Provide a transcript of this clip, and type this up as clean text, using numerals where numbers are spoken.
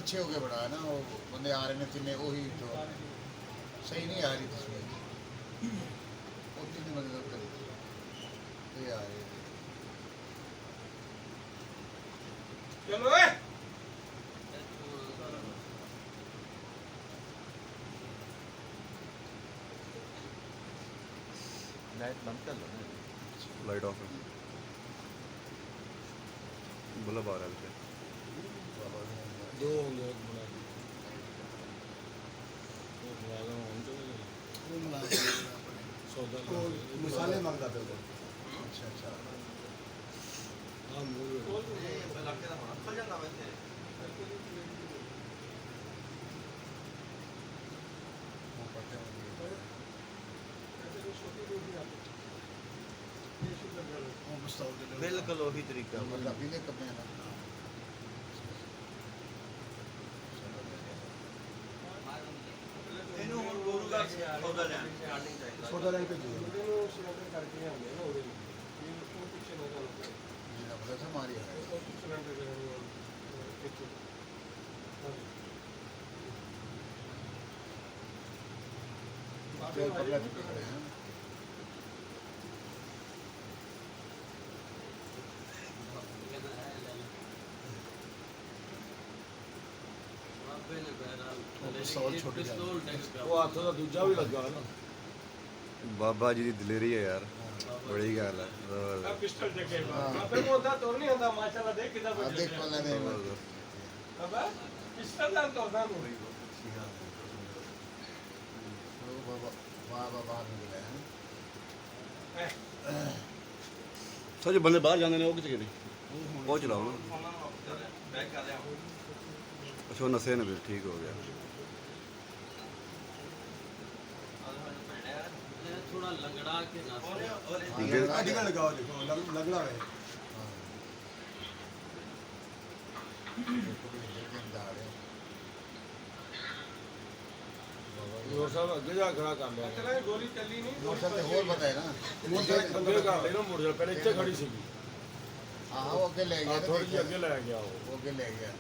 पीछे हो गया बड़ा है ना, वो बंदे आ रहे हैं तिन्ने वही तो सही नहीं आ रही तस्वीर वो तीन बंदे तो ये आ रही चलो ए लाइट बंद कर लो ना। लाइट ऑफ है, बल्ब आ रहा है इसे। दो हो गया एक बड़ा वो बड़ा हो चुका वो मिला के सौदा तो मसाले मांगता था वो। अच्छा अच्छा हां मूल बिल्कुल वही तरीका मतलब पीले कब में ना ਇਹਨੂੰ ਹੁਣ ਗੁਰੂ ਦਾ ਸੌਦਾ ਲੈਣ छोटा लाइन पे जो ਇਹਨੂੰ ਸਿਲੰਡਰ ਕਰਕੇ ਆਉਂਦੇ ਨਾ ਉਹਦੇ ਇਹ ਉਹ ਪਿੱਛੇ ਨਾ ਚੱਲ जिना बोला था मारी है ਉਹ ਸਿਲੰਡਰ ਜਿਹੜੇ ਇੱਥੇ तेल पतला चुके खड़े हैं पिस्तौल छोटे ਉਹ ਹੱਥ ਦਾ ਦੂਜਾ ਵੀ ਲੱਗਾ ਨਾ ਬਾਬਾ ਜੀ ਦੀ ਦਲੇਰੀ ਹੈ ਯਾਰ, ਬੜੀ ਗੱਲ ਹੈ। ਆ ਪਿਸਟਲ ਜੱਗੇ ਬਾਬੇ ਨੂੰ ਉਹਦਾ ਤੋਰ ਨਹੀਂ ਹੁੰਦਾ ਮਾਸ਼ਾਅੱਲਾ ਦੇਖ ਕਿਦਾਂ ਬਚੇ देख वाला ने ਬਾਬਾ ਪਿਸਟਲ ਦਾ ਤੋਰਦਾ ਨੂੰ बाबा बाबा बाहर निकले हैं ਸੋ ਜੋ ਬੰਦੇ ਬਾਹਰ ਜਾਂਦੇ ਨੇ ਉਹ ਕਿੱਥੇ ਗਏ ਨੇ? ਉਹ ਚਲਾਓ ਨਾ। ਬੈਕ ਕਰ ਰਿਹਾ ਅੱਛਾ ਉਹ ਨਸੇ ਨੇ ਫਿਰ ਠੀਕ ਹੋ ਗਿਆ। थोड़ा लंगड़ा के ना आर्टिकल लगाओ देखो लग रहा है ਉਹ ਸਭ ਅੱਗੇ ਜਾ ਖੜਾ ਕਰ ਲਿਆ ਤੇਰਾ ਗੋਲੀ ਚੱਲੀ ਨਹੀਂ मोटरसाइकिल और बताए ना ਅੱਗੇ ਕਰ ਲੈ ਨਾ ਮੁੜ ਜਾ ਪਹਿਲੇ ਇੱਥੇ ਖੜੀ ਸੀਗੀ हाँ वो अगे ले गया ਥੋੜੀ ਜਿਹੀ ਅੱਗੇ ਲੈ ਗਿਆ ਉਹ वो अगे ले गया